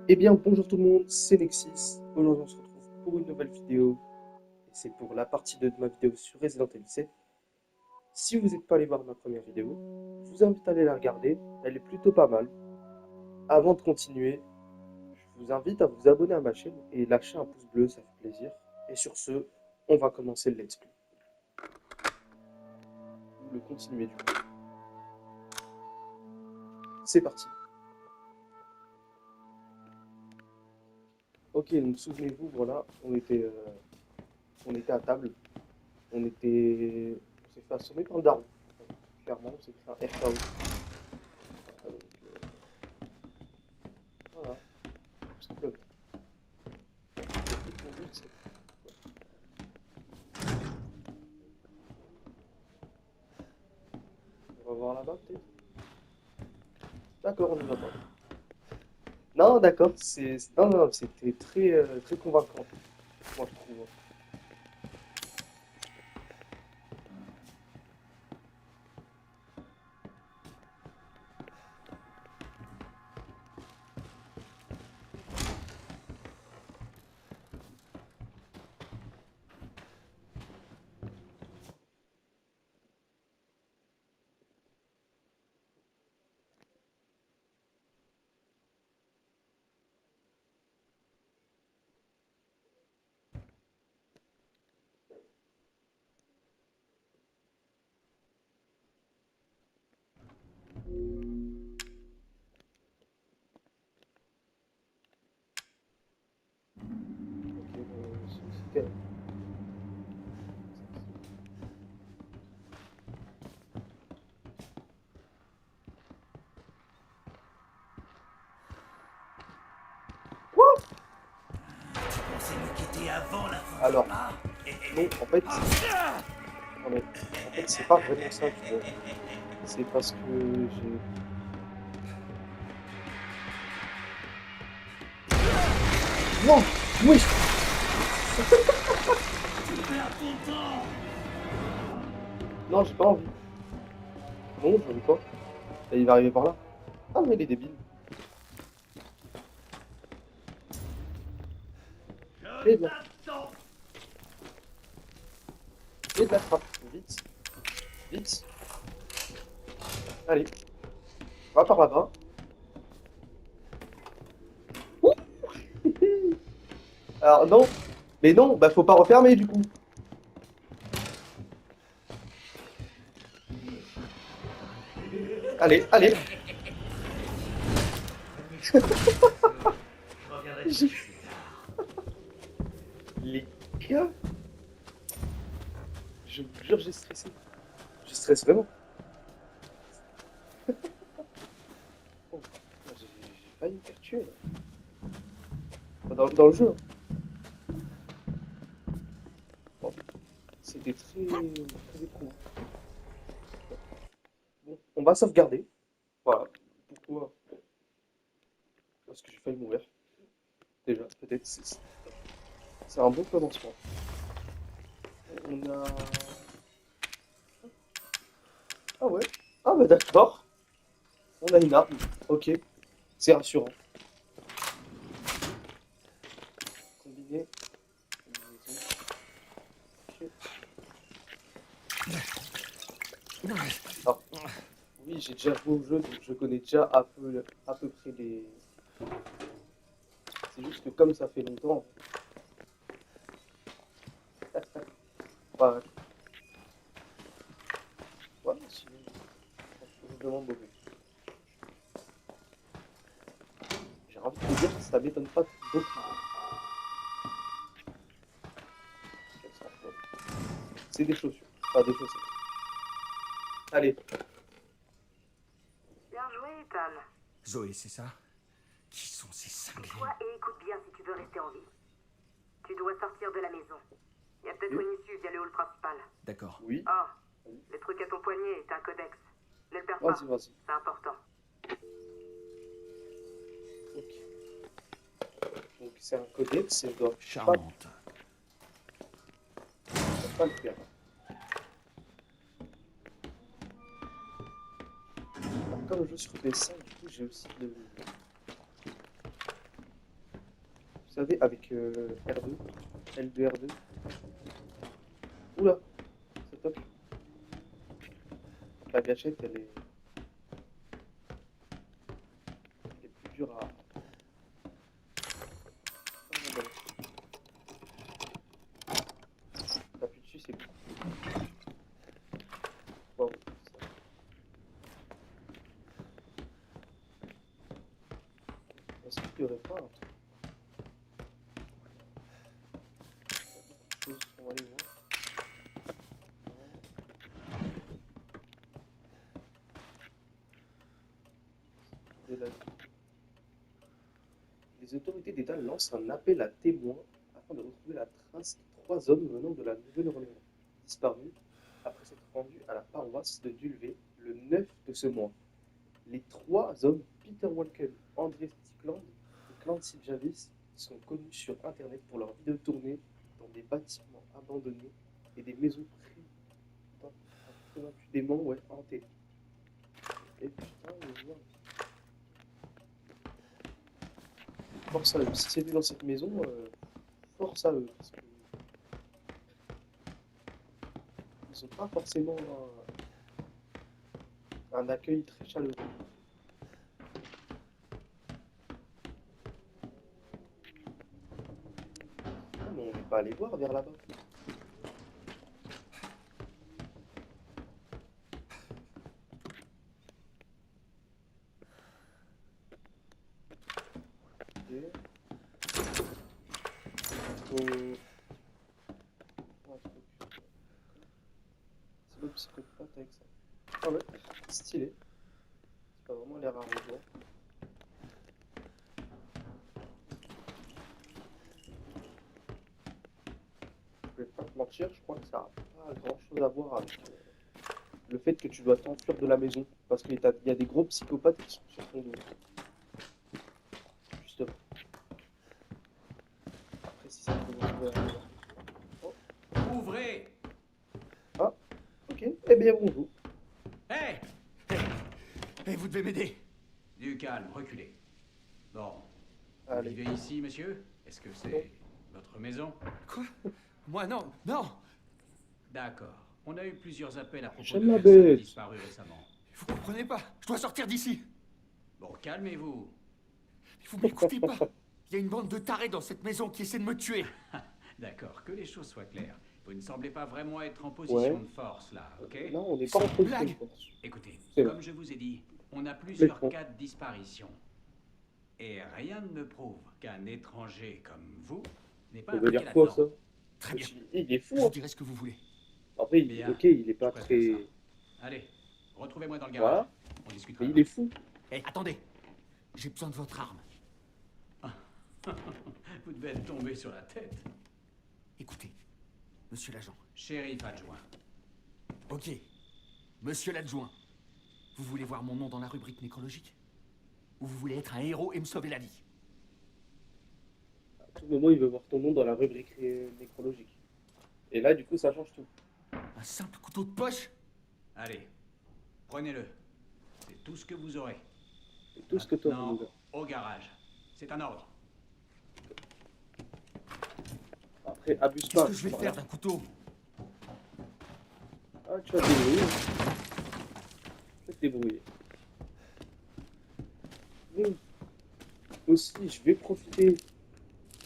Eh bien, bonjour tout le monde, c'est Nexis. Aujourd'hui, on se retrouve pour une nouvelle vidéo. Et c'est pour la partie 2 de ma vidéo sur Resident Evil 7. Si vous n'êtes pas allé voir ma première vidéo, je vous invite à aller la regarder. Elle est plutôt pas mal. Avant de continuer, je vous invite à vous abonner à ma chaîne et lâcher un pouce bleu, ça fait plaisir. Et sur ce, on va commencer le let's play. Ou le continuer du coup. C'est parti. Ok, donc souvenez-vous, voilà, on était à table. On s'est fait assommer par le daron. Clairement, on s'est fait un RKO. Donc, voilà, tout simplement. Mon but, c'est... On va voir là-bas, peut-être. D'accord, on y va pas. Non, d'accord, non, non, c'était très convaincant, moi, je trouve. Ok, c'était... Quoi? C'est nous quitter avant la fin. Alors, Ah, non, en fait, non, mais, en fait, c'est pas vraiment ça, tu vois. C'est parce que j'ai... Non! Oui! Non, j'ai pas envie. Non, j'en ai pas. Et il va arriver par là. Ah, mais il est débile. je Et de la, t'attends. et de la frappe. Vite, vite. Allez, va par là-bas. Ouh. Alors, non. Mais non, bah faut pas refermer du coup. Allez, allez. Je reviendrai te J'ai- chercher plus tard. Les gars, je vous jure, j'ai stressé. Je stresse vraiment. Oh, j'ai failli me faire tuer là. Enfin, dans le jeu, hein. Bon, c'était très éprouvant. Bon, on va sauvegarder. Voilà. Pourquoi? Parce que j'ai failli mourir. Déjà, peut-être c'est un bon commencement. On a... Ah ouais. Ah bah d'accord. On a une arme. Ok. C'est rassurant. Combiné. Combinaison. Ok. Alors, oui, j'ai déjà joué au jeu, donc je connais déjà à peu près les... C'est juste que comme ça fait longtemps... Ouais, ouais, sinon, je demande mauvais. J'ai envie de te dire que ça m'étonne pas beaucoup. Qu'elle s'en fout. C'est des chaussures, pas des chaussettes. Allez. Bien joué, Ethan. Zoé, c'est ça? Qui sont ces cinglés? Tais-toi et écoute bien si tu veux rester en vie. Tu dois sortir de la maison. Il y a peut-être Ok. une issue via le hall principal. D'accord. Oui. Oh, le truc à ton poignet est un codex. Ne le perds pas, Vas-y, vas-y. c'est important. Ok. Donc c'est un codex et je dois Charmante. pas le perdre. Alors, comme je joue sur PS5, du coup j'ai aussi le... savez, avec R2, L2, R2. Oula, c'est top. La gâchette, elle est plus dure à... T'appuies dessus, c'est bon. Wow, ça. Est-ce qu'il n'y aurait pas un truc? Chose qu'on va aller voir. Les autorités d'État lancent un appel à témoins afin de retrouver la trace de 3 hommes venant de la Nouvelle-Orléans, disparus après s'être rendus à la paroisse de Dulvé le 9 de ce mois. Les 3 hommes, Peter Walken, André Stickland et Clancy Jarvis, sont connus sur Internet pour leurs vidéos tournées dans des bâtiments abandonnés et des maisons prématurément hantées. Et putain, je vois. Force à eux. Si c'était dans cette maison, force à eux. Parce que ils n'ont pas forcément un accueil très chaleureux. Ah, mais on n'est pas allé voir vers là-bas. C'est le psychopathe avec ça. Ah ouais, stylé. C'est pas vraiment l'air à revoir. Je vais pas te mentir, je crois que ça n'a pas grand chose à voir avec le fait que tu dois t'enfuir de la maison. Parce qu'il y a des gros psychopathes qui sont sur ton dos. Justement. Après, si ça peut retrouver à... Oh. Ouvrez! Ah, ok. Eh bien, bonjour. Hé! Hé, vous devez m'aider! Du calme, reculez. Bon. Vous Allez. vivez ici, monsieur? Est-ce que c'est votre maison? Quoi? Moi, non, non! D'accord. On a eu plusieurs appels à propos J'aime de la personnes bête. disparues récemment. Vous comprenez pas? Je dois sortir d'ici! Bon, calmez-vous. Vous m'écoutez pas? Il y a une bande de tarés dans cette maison qui essaie de me tuer! D'accord, que les choses soient claires. Vous ne semblez pas vraiment être en position de force, là, ok? Non, on n'est pas en position de Blague. force. Écoutez, C'est comme vrai. je vous ai dit, on a plusieurs bon. cas de disparition. Et rien ne me prouve qu'un étranger comme vous n'est pas Ça veut impliqué dire quoi, ça? là-dedans. Très bien. Il est Je fou, vous hein. dirai ce que vous voulez. Après, Bien. ok, il est pas Je préfère très... ça. Allez, retrouvez-moi dans le garage. Voilà. On discutera. Mais il est fou. Hé, attendez! J'ai besoin de votre arme. Vous devez être tombé sur la tête. Écoutez, monsieur l'agent. Shérif adjoint. Ok. Monsieur l'adjoint. Vous voulez voir mon nom dans la rubrique nécrologique? Ou vous voulez être un héros et me sauver la vie? À tout moment, il veut voir ton nom dans la rubrique nécrologique. Et là, du coup, ça change tout. Un simple couteau de poche? Allez, prenez-le. C'est tout ce que vous aurez. C'est tout ce que toi, Maintenant, nous au garage. C'est un ordre. Après, abuse Qu'est-ce pas. que je vais Voilà. faire d'un couteau? Ah, tu vas te débrouiller. Tu vas te débrouiller. Mais aussi, je vais profiter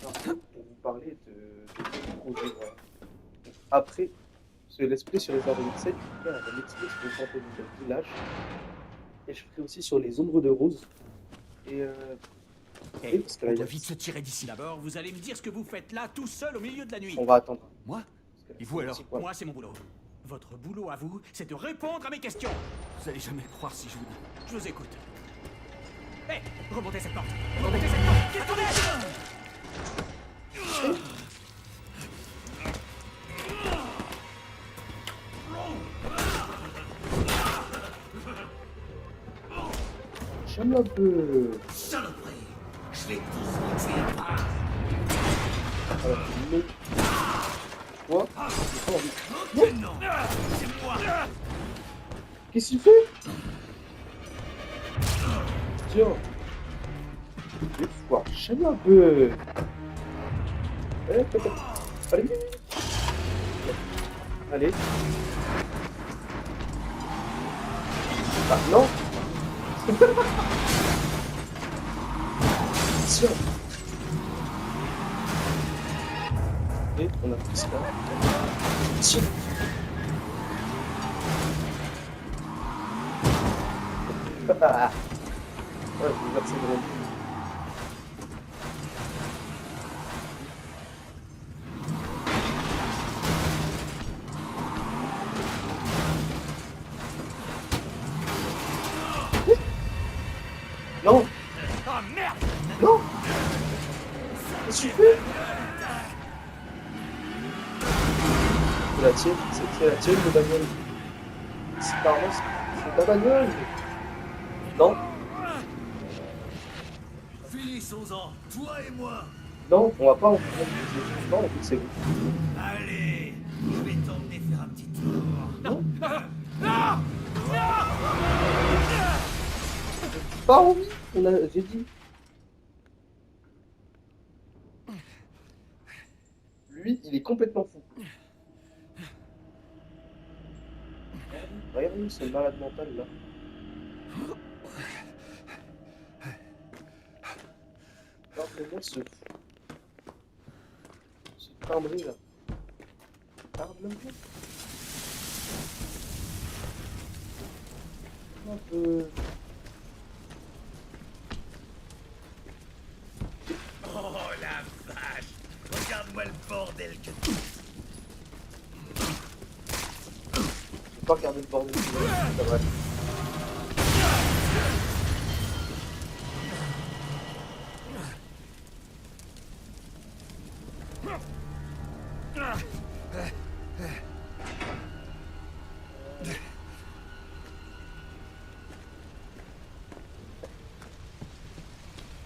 pour vous parler de projet. Voilà. Donc, après, ce let's play sur les arbres de 7, je vais faire un let's play sur les fantômes de village. Et je ferai aussi sur les ombres de rose. Et Hé, parce que là, on il y doit a- vite se tirer d'ici. D'abord, vous allez me dire ce que vous faites là, tout seul, au milieu de la nuit. on va attendre. Moi? Parce que là, Et vous alors? c'est quoi Moi, c'est mon boulot. Votre boulot à vous, c'est de répondre à mes questions. Vous allez jamais croire si je vous dis. Je vous écoute. Hé, remontez cette porte. Remontez cette porte. Attendez. J'aime un peu. Saloperie. Je vais tous vous tuer pas. Alors, non. Quoi J'ai pas envie. Non, c'est moi. Qu'est-ce qu'il fait? Tiens. Des fois, j'aime un peu. Allez, allez. Ah non. Tiens. Et on a pris ça. Tiens. Ouais, je vais verser le non. Oh merde! Non. Qu'est-ce que tu fais? C'est la tienne, c'est la tienne de bagnole. C'est pas vrai, c'est ta bagnole. Non, Finissons-en, toi et moi. non, on va pas en faire. Non, en fait, c'est bon. Allez, je vais t'emmener faire un petit tour. Non, Non! pas envie, j'ai dit. Lui, il est complètement fou. Regarde-lui, c'est le malade mental là. Regarde-moi ce timbré là. Regarde-le. Un peu. Oh la vache, regarde-moi le bordel que tu... Je vais pas regarder le bordel. Ça va.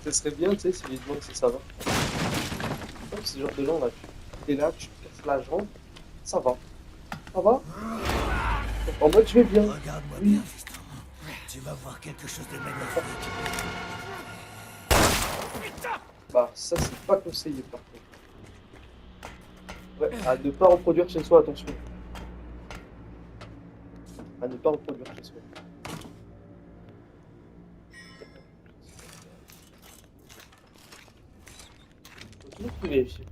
Ce serait bien, tu sais, si les demandent si ça va. Comme ce genre de gens là, t'es là, tu te casses la jambe, ça va. Ça va? En mode, je vais bien. Regarde-moi Oui. bien, fiston. Tu vas voir quelque chose de magnifique. Bah, ça, c'est pas conseillé par contre. Ouais, à ne pas reproduire chez soi, attention. À ne pas reproduire chez soi. Faut toujours tout vérifier.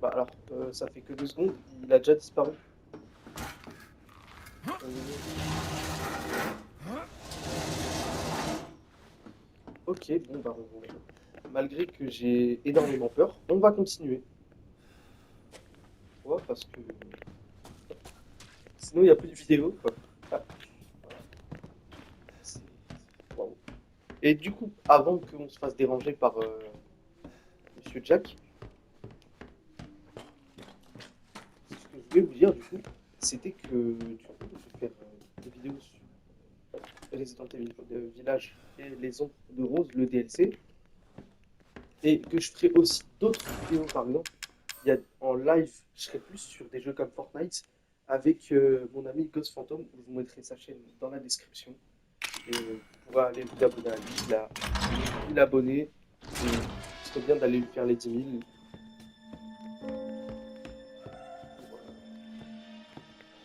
Bah alors, ça fait que 2 secondes, il a déjà disparu. Ok, bon bah malgré que j'ai énormément peur, on va continuer. Ouais, parce que sinon il n'y a plus de vidéo quoi. Ah, c'est- waouh. Et du coup, avant qu'on se fasse déranger par Monsieur Jack, ce que je voulais vous dire du coup, c'était que du coup, je vais faire des vidéos sur Resident Evil Village et les ombres de Rose, le DLC, et que je ferai aussi d'autres vidéos par exemple. Il y a, en live, je serai plus sur des jeux comme Fortnite avec mon ami Ghost Phantom. Je vous mettrai sa chaîne dans la description. Et vous pourrez aller vous abonner à lui. Il a 1000 abonnés. Et ce serait bien d'aller lui faire les 10 000.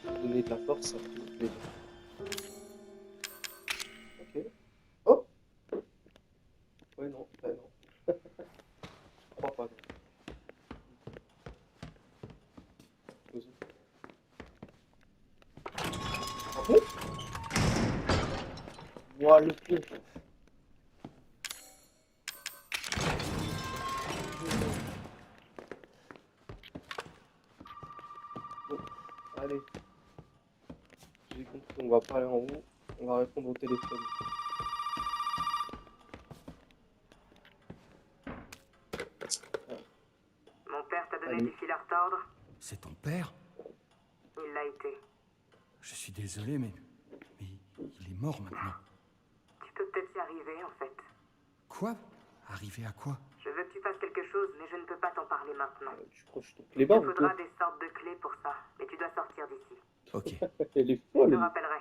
Pour donner de la force, ça fait plaisir. Ok. Oh! Ouais, non, bah non. Je crois pas. Non. Ah bon? Moi, le pion. Bon, allez. J'ai compris, on va pas aller en haut. On va répondre au téléphone. Mon père t'a donné Allez. du fil à retordre? C'est ton père? Il l'a été. Je suis désolé, mais il est mort maintenant. Tu peux peut-être y arriver, en fait. Quoi? Arriver à quoi? Je veux que tu fasses quelque chose, mais je ne peux pas t'en parler maintenant. Tu croches ton clé Il barre te ou faudra quoi? des sortes de clés pour ça, mais tu dois sortir d'ici. Ok. Elle est Je folle. te Elle. rappellerai.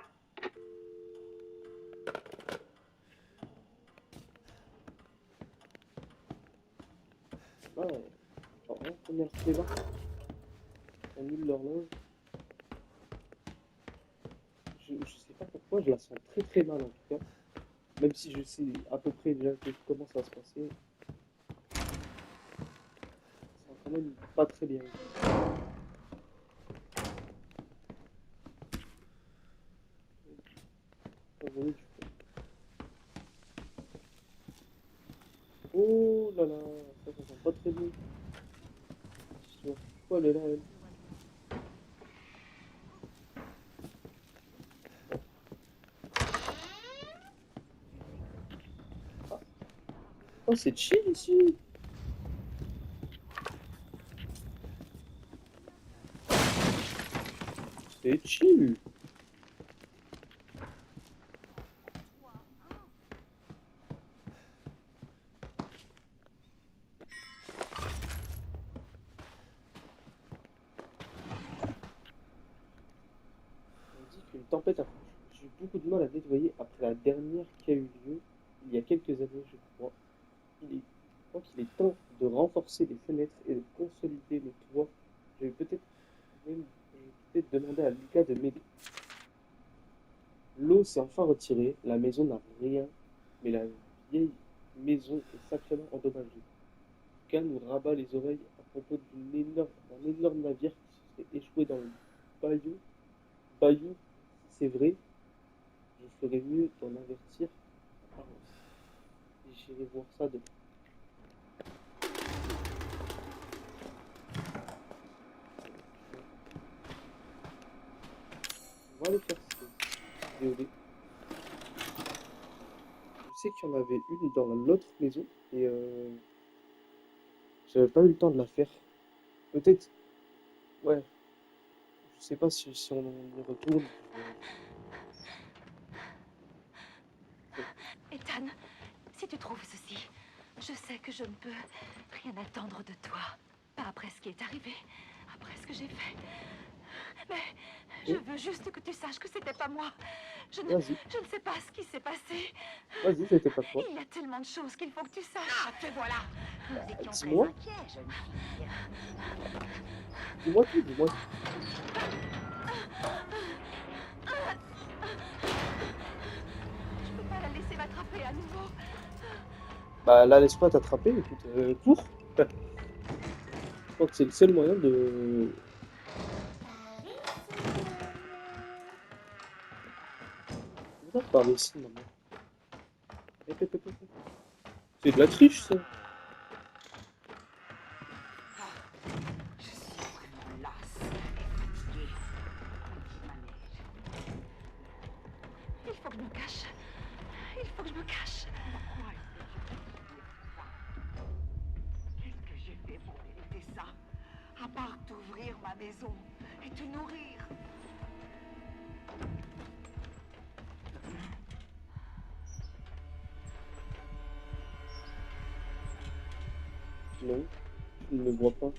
Ouais. Alors, hein, première clé là. On annule l'horloge. Je sais pas pourquoi, je la sens très très mal en tout cas. Même si je sais à peu près déjà comment ça va se passer. Ça sent quand même pas très bien. Oh là là, ça sent pas très bien. Pourquoi elle est là, elle? Ah. Oh, c'est chill ici. C'est chill. On dit qu'une tempête approche. J'ai eu beaucoup de mal à nettoyer après la dernière qui a eu lieu il y a quelques années, je crois. Je crois qu'il est temps de renforcer les fenêtres et de consolider le toit. Je vais peut-être demander à Lucas de m'aider. L'eau s'est enfin retirée, la maison n'a rien, mais la vieille maison est sacrément endommagée. Lucas nous rabat les oreilles à propos d'un énorme navire qui s'est échoué dans le bayou. Si c'est vrai, je ferais mieux d'en avertir la paroisse. Et j'irai voir ça demain. On va aller faire ce VOD. Je sais qu'il y en avait une dans l'autre maison et j'avais pas eu le temps de la faire. Peut-être, ouais, je sais pas si on y retourne. Ethan, si tu trouves ceci, je sais que je ne peux rien attendre de toi. Pas après ce qui est arrivé, après ce que j'ai fait. Mais je veux juste que tu saches que c'était pas moi. Je ne sais pas ce qui s'est passé. Vas-y, c'était pas toi. Il y a tellement de choses qu'il faut que tu saches. Ah, te voilà. Nous étions très Dis-moi. inquiets, jeune fille. Dis-moi tout, dis-moi tout. Je peux pas la laisser m'attraper à nouveau. Bah là, laisse pas t'attraper, écoute, cours. Je crois que c'est le seul moyen de... Viens par ici, maman. C'est de la triche, ça. Je suis vraiment lasse et fatiguée. Petit manège. Il faut que je me cache. Il faut que je me cache. Pourquoi est-ce que je vais subir tout ça? Qu'est-ce que j'ai fait pour mériter ça? À part t'ouvrir ma maison et te nourrir. Non, tu ne me vois pas.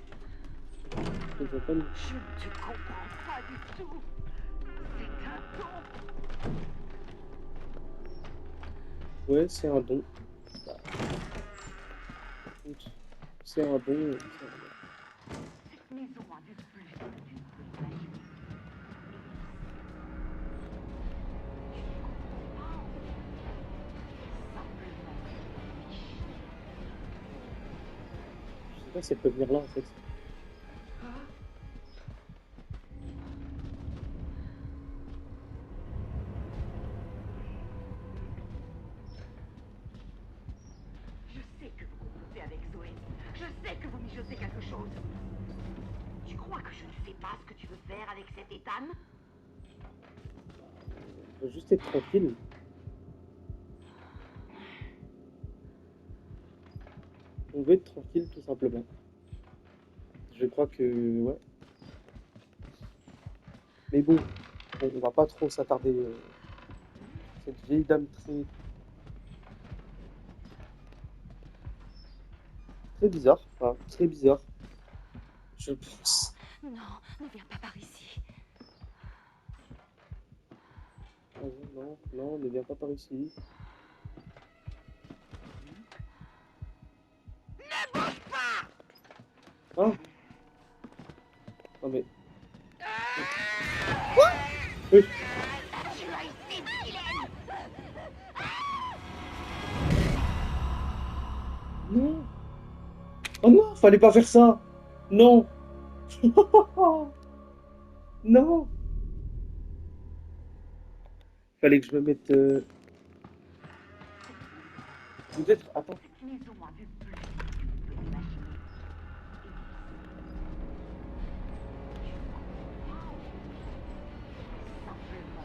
Je ne vois pas. Je ne te comprends pas du tout. C'est un don. Ouais, c'est un don. Bah, écoute, c'est un don. C'est un don. Cette maison a du plus que tu ne peux imaginer. Tu ne comprends pas. Simplement riche. Je sais pas si elle peut venir là, en fait. Je sais que vous complotez avec Zoé. Je sais que vous mijotez quelque chose. Tu crois que je ne sais pas ce que tu veux faire avec cet Ethan? On veut juste être tranquille. On veut être tranquille, tout simplement. Je crois que... Ouais. Mais bon, on va pas trop s'attarder. Cette vieille dame très bizarre. Enfin, très bizarre. Je pense. Non, ne viens pas par ici. Vas-y, non, non, ne viens pas par ici. Ne bouge pas! Hein? Non mais... Quoi? Oui. Non. Oh non, fallait pas faire ça. Non. Non. Fallait que je me mette... Peut-être... Attends. Cette maison a vu plus que tu peux l'imaginer. Simplement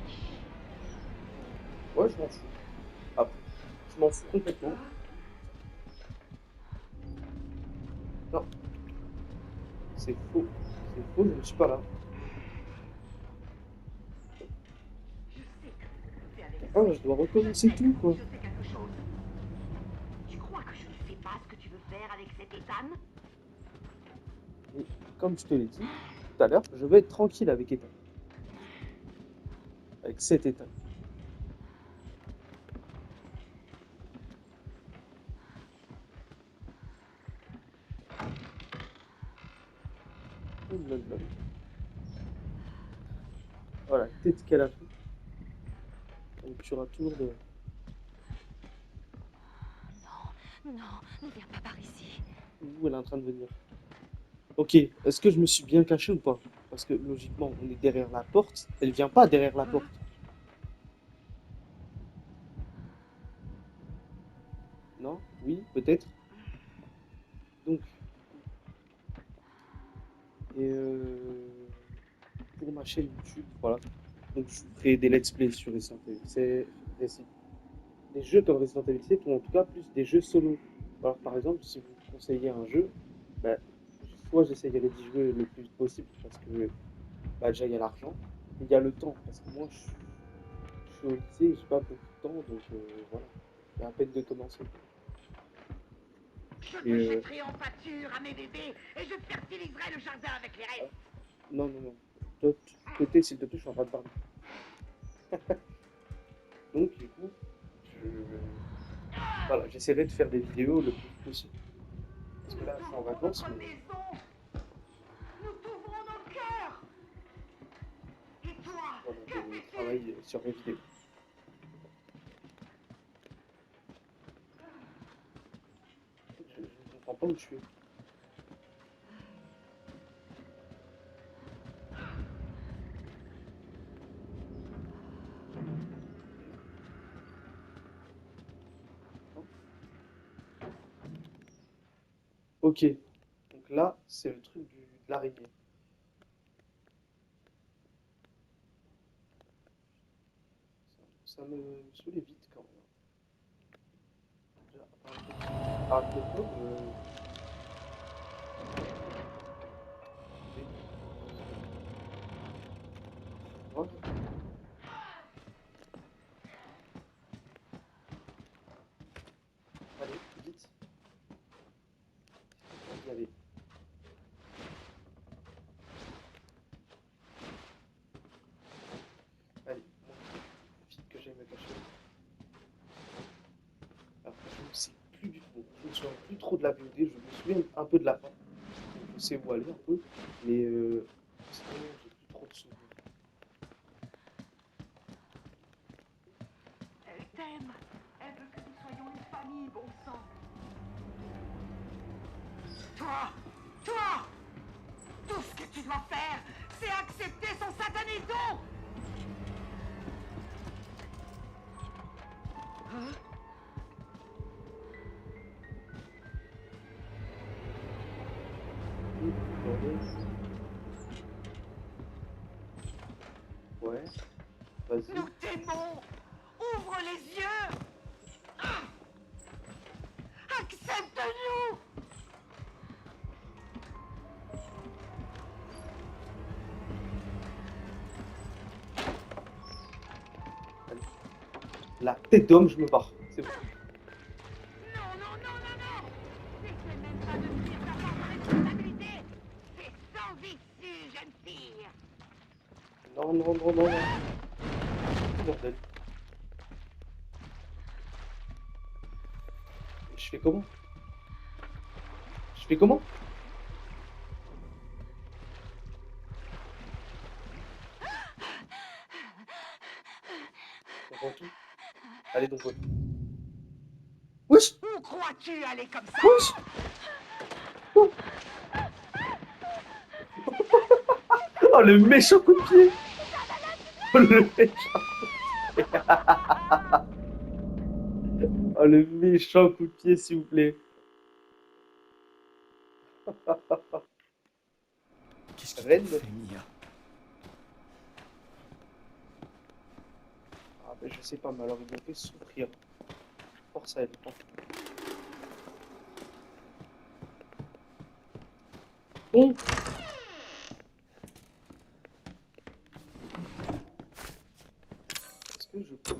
riche. Ouais, je m'en fous. Après, je m'en fous complètement. Non, c'est faux. C'est faux, je ne suis pas là. Je sais que tu es avec Ah, je dois recommencer tout, quoi. Je sais quelque chose. Tu crois que je ne sais pas ce que tu veux faire avec cet Ethan? Et comme je te l'ai dit tout à l'heure, je vais être tranquille avec Ethan. Avec cet Ethan. Oh là là. Voilà, tête qu'elle a fait. Elle tuera toujours de... Non, ne viens pas par ici. Où elle est en train de venir. Ok, est-ce que je me suis bien caché ou pas? Parce que logiquement, on est derrière la porte. Elle vient pas derrière la porte. Non? Oui? Peut-être? Donc, et pour ma chaîne YouTube, voilà. Donc, je ferai des let's play sur Resident Evil. C'est des jeux comme Resident Evil 7 ou en tout cas plus des jeux solo. Alors, par exemple, si vous me conseillez un jeu, bah, soit j'essayerai d'y jouer le plus vite possible parce que bah, déjà il y a l'argent, et il y a le temps parce que moi je suis au lycée, j'ai pas beaucoup de temps donc voilà, il y a à peine de commencer. Je te Et jetterai en pâture à mes bébés et je fertiliserai le jardin avec les restes. non, non, non, toi, côté s'il te plaît, je suis en train de parler. Donc du coup, voilà, j'essaierai de faire des vidéos le plus possible. Parce que là, je suis en vacances, Notre mais maison. Nous t'ouvrons nos cœurs. Et toi, voilà, que je fais-tu? travaille sur mes vidéos. Je ne comprends pas où tu es. Ok, donc là, c'est le truc de l'araignée. Ça me saoulait vite quand même. Déjà, arrête-toi, voilà. Allez, vite. Y aller. Allez, monte. Vite que j'aille me cacher. Alors, je ne sais plus du tout. Je me souviens plus trop de la VOD. Je me souviens un peu de la fin. Donc, je sais où aller un peu. Mais sinon, j'ai plus trop de souvenirs. Elle t'aime. Elle veut que nous soyons une famille, bon sang. Toi, tout ce que tu dois faire, c'est accepter son satané don. Hein? Ouais, vas-y. Nous t'aimons. Ouvre les yeux. Ah! Accepte-nous. Allez. La tête d'homme, je me barre. C'est bon. Non, non, non, non, non. N'essaie même pas de fuir ta part de responsabilité. C'est sans issue, jeune fille. Non, non, non, non, non. Bordel. Je fais comment? Je fais comment? Allez donc. Wesh. Où crois-tu aller comme ça? Wesh. Oh. Oh, le méchant coup de pied. Oh, le méchant coup de pied. Oh, le méchant coup de pied, s'il vous plaît. Qu'est-ce qui Reine. t'a fait, Mia? Ah, ben, je sais pas, mais alors ils m'ont fait souffrir. Force à elle. Bon. Est-ce que je peux...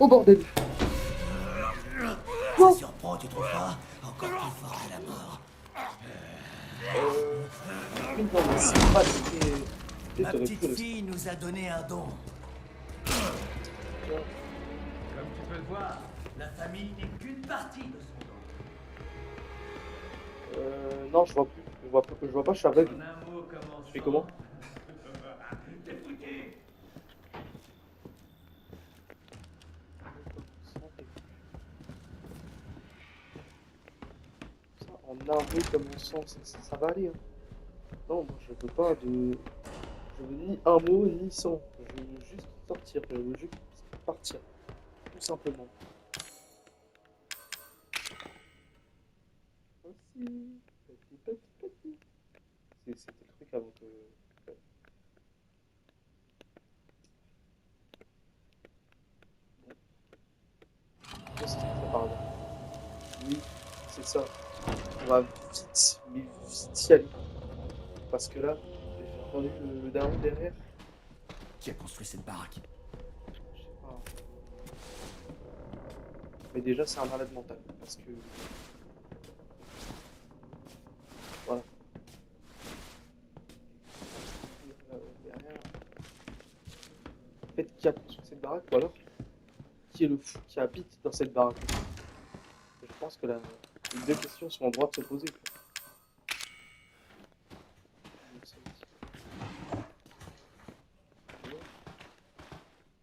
Oh bordel. Ça surprend, tu trouves pas? Encore plus fort à la mort. Oui, non, mais c'est pas très... Ma T'aurais petite pu fille nous a donné un don. Comme tu peux le voir, La famille n'est qu'une partie de son don. Non, je vois plus. Je vois pas, je suis aveugle. en un mot commençant... Je fais comment? T'es foutu. Ça, en un mot comme on sent, ça va aller. Hein. Non, moi je veux pas de... Je veux ni un mot, ni 100. Je veux juste sortir. Je veux juste partir. Tout simplement. Aussi. Petit. C'était le truc avant que... Qu'est-ce qu'il fait par là? Oui, c'est ça. On va vite, mais vite y aller. Parce que là, j'ai entendu le daron derrière. Qui a construit cette baraque? Je sais pas. Mais déjà, c'est un malade mental. Parce que. Voilà. Derrière. En fait, qui a construit cette baraque ou alors qui est le fou qui habite dans cette baraque? Je pense que les deux questions sont en droit de se poser.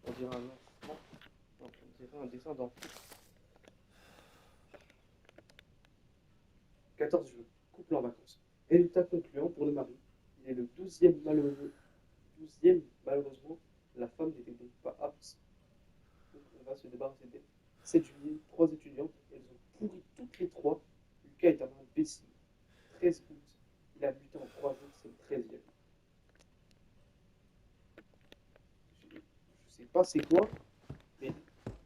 On dirait un enfant. Non, on dirait un dessin d'enfant. 14 juin, couple en vacances. Résultat concluant pour le mari. Il est le 12e malheureux. 12e, malheureusement, la femme n'était donc pas apte. Donc on va se débarrasser d'elle. 7 juillet, 3 étudiantes, elles ont pourri toutes les trois. Lucas est un imbécile. 13 août, il a buté en 3 jours, c'est le 13e. Je sais pas c'est quoi, mais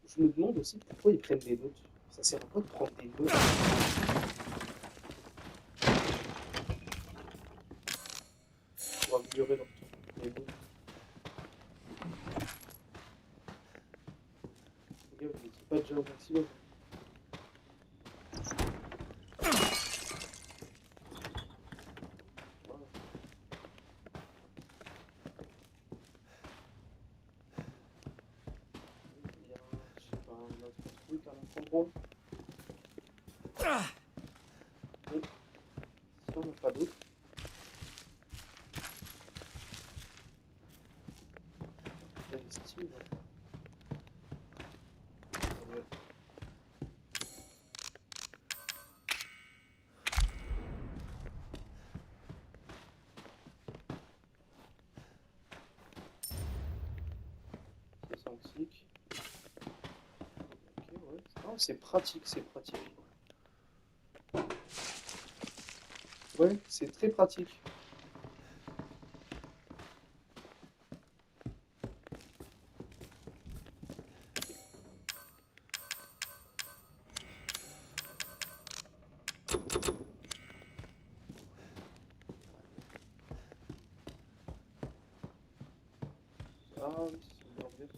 je me demande aussi pourquoi ils prennent des notes. Ça sert à quoi de prendre des notes? Pour améliorer leur truc. Mais bon. Les gars, vous n'étiez pas déjà au maximum. Voilà. Il y a, je sais pas, un autre truc à l'endroit. Bon, si on n'a pas d'autre. Il y a des styles, ouais. Ouais. C'est anxique. Ok, ouais. Non, c'est pratique, c'est pratique. Ouais, c'est très pratique. Ah oui, c'est une bordel.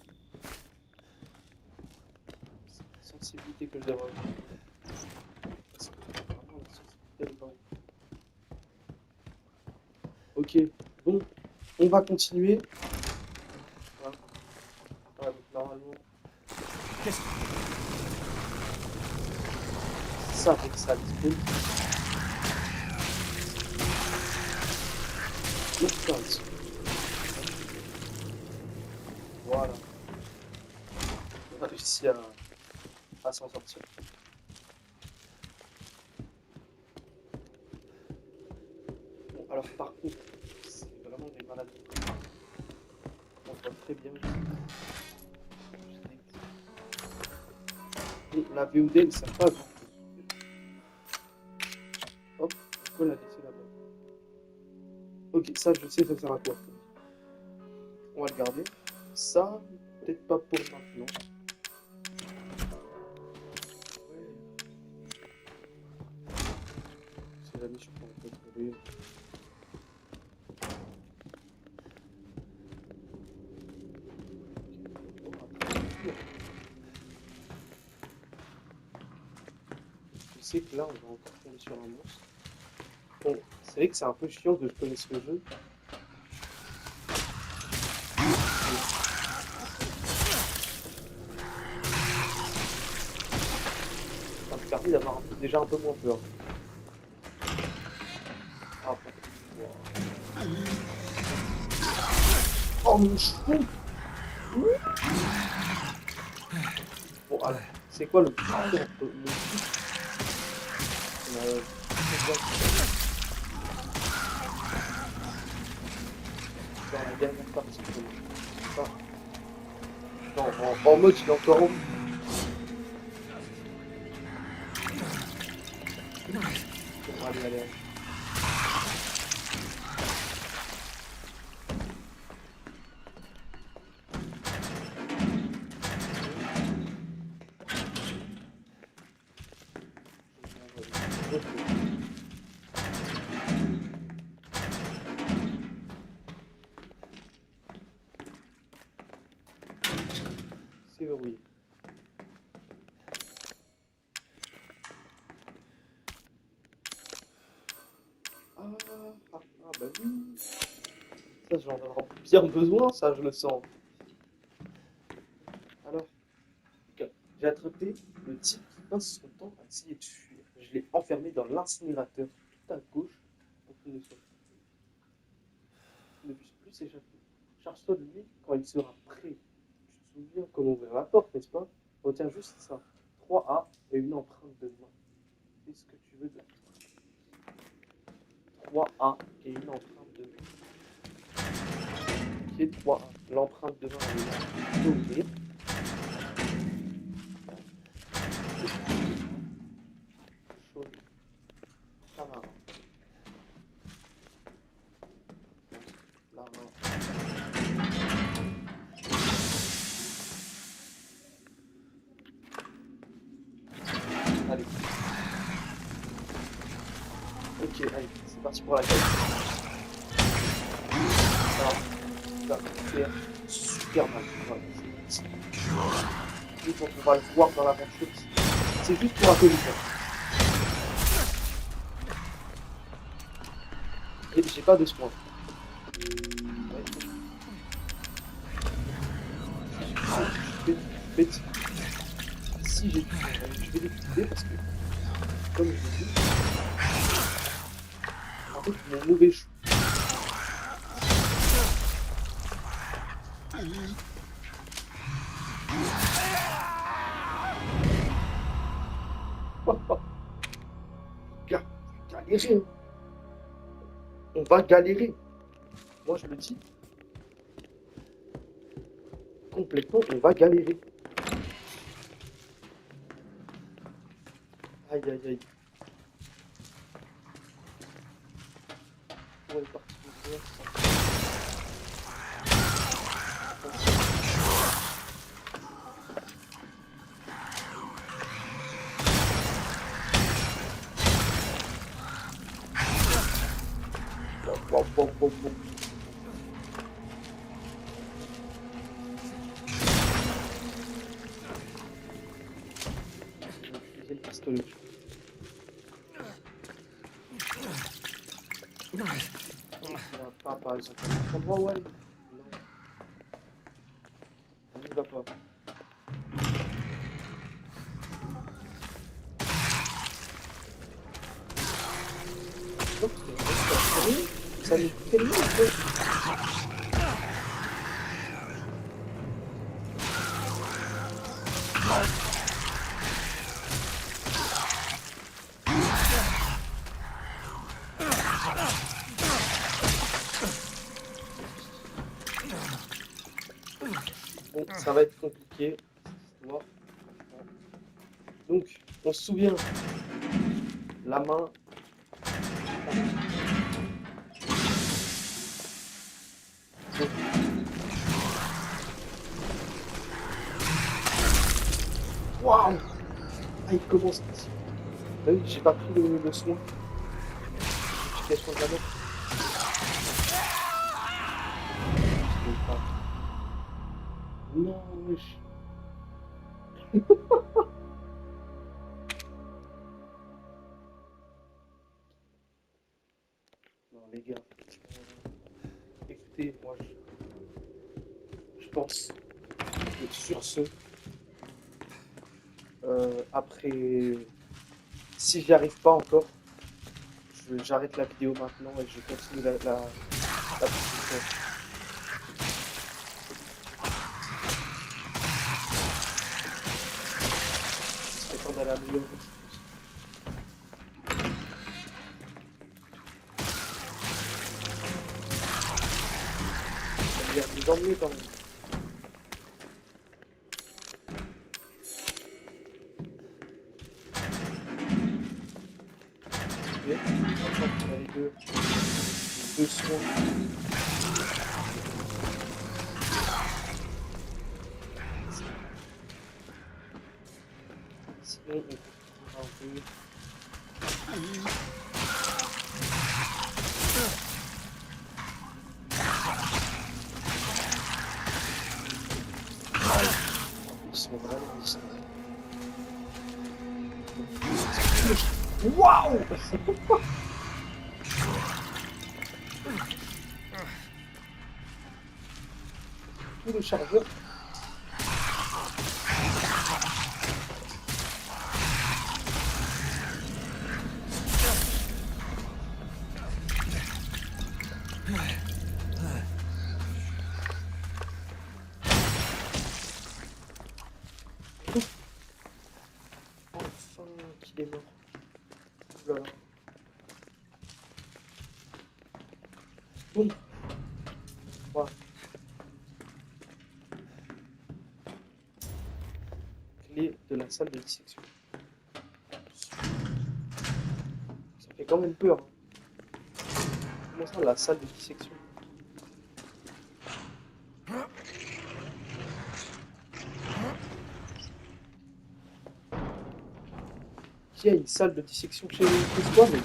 C'est la sensibilité que je devrais avoir. Parce que vraiment, la sensibilité, elle est pas ouf. Ok, bon, on va continuer. Voilà. Voilà, donc normalement, Qu'est-ce que... Ça avec ça disponible. Voilà. On a réussi à s'en sortir. Bon, alors par contre, c'est vraiment des malades. On voit très bien. Et la VOD ne sert pas à grand chose. Hop, on peut la laisser là-bas. Ok, ça je sais ça sert à quoi. On va le garder. Ça, peut-être pas pour maintenant. Ouais. Si jamais je peux en trouver. Je sais que là, on va encore tomber sur un monstre. Bon, c'est vrai que c'est un peu chiant que je connaisse le jeu. Ça me permet d'avoir déjà un peu moins peur. Ah, bon. Oh mon cheveu! Bon, alors, c'est quoi le plus dur entre le dans la dernière partie de ça. Non, en mode il est encore en... Bon, allez, allez. C'est verrouillé. Bah oui. Ça, j'en ai bien besoin, ça, je le sens. Alors, j'ai attrapé le type qui passe son temps à essayer de fuir. Je l'ai enfermé dans l'incinérateur tout à gauche pour qu'il ne soit ne puisse plus s'échapper. Charge-toi de lui quand il sera prêt. Tu te souviens comment ouvrir la porte, n'est-ce pas? Retiens juste ça. 3A et une empreinte de main. Fais ce que tu veux de la carte. 3A et une empreinte de main. Qui est 3A? L'empreinte de main, elle est là. Tu peux ouvrir. Chaude. Tamarin. Là, allez. Ok, allez, c'est parti pour la carte. Ça va faire super mal. Voilà, c'est parti. Donc on va le voir dans l'aventure. C'est juste pour un peu le faire. Et j'ai pas de soin. Ouais. Si j'ai du soin, je vais l'écouter parce que, comme je l'ai dit, en fait, mon mauvais choix. Galérer. On va galérer. Moi, je le dis. Complètement, on va galérer. Aïe, aïe, aïe. On est parti. Bon. Je vais utiliser le pistolet. Pas par exemple. Ouais. Non. On n'y va pas. Non, ça nous coûte tellement, en fait. Bon, ça va être compliqué, cette histoire. Donc, on se souvient, la main. Donc, waouh! Ah, il commence. Ah oui, j'ai pas pris le soin. L'utilisation de la main. Je l'ai pas. Non, wesh. Non, les gars. Écoutez, moi, je pense que sur ce, après, si j'y arrive pas encore, j'arrête la vidéo maintenant et je continue la prochaine fois. Ce serait temps d'aller améliorer. Ça veut dire vous emmener quand même. Ok, maintenant on a les deux soins. Sinon, on peut prendre un peu. Ils sont vraiment distants. Waouh! Tout le chargeur. Enfin, qu'il est mort. Ouh là là. Bon, voilà. Clé de la salle de dissection. Ça fait quand même peur. Hein. Comment ça, la salle de dissection? Qui a une salle de dissection chez toi, mais...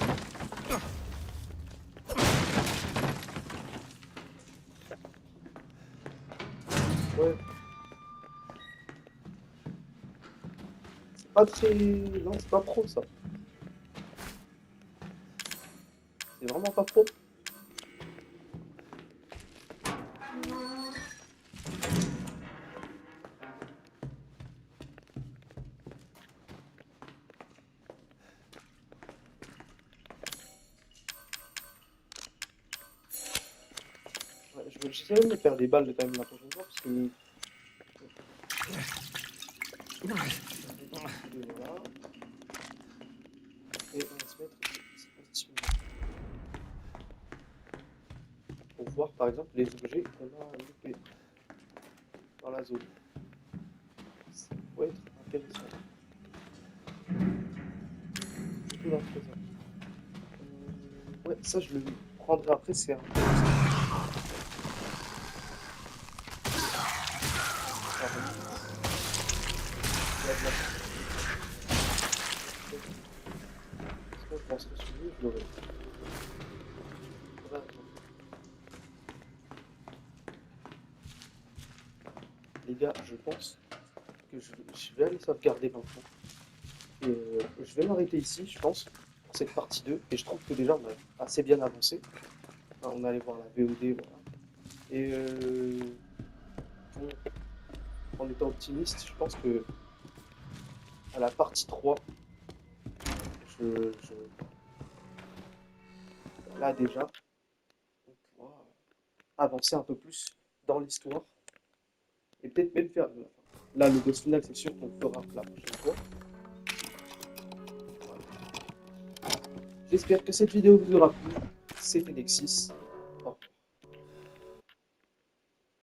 Ouais. C'est pas très... Non, c'est pas pro, ça. C'est vraiment pas pro. Ouais, j'essaierai de me faire des balles quand même la prochaine fois, parce que... Voilà. Et on va se mettre ici. Pour voir par exemple les objets qu'on a loupés dans la zone. Ça pourrait être intéressant. Surtout dans le trésor. Ouais, ça je le prendrai après, c'est intéressant. Je pense que celui-là, je l'aurai. Voilà. Les gars, je pense que je vais aller sauvegarder maintenant. Et, je vais m'arrêter ici, je pense, pour cette partie 2. Et je trouve que déjà, on a assez bien avancé. Enfin, on allait voir la VOD, voilà. Et bon, en étant optimiste, je pense que à la partie 3, je là déjà, on pourra avancer un peu plus dans l'histoire et peut-être même faire la fin. Là, le boss final, c'est sûr qu'on le fera la prochaine fois. Voilà. J'espère que cette vidéo vous aura plu. C'était Nexis.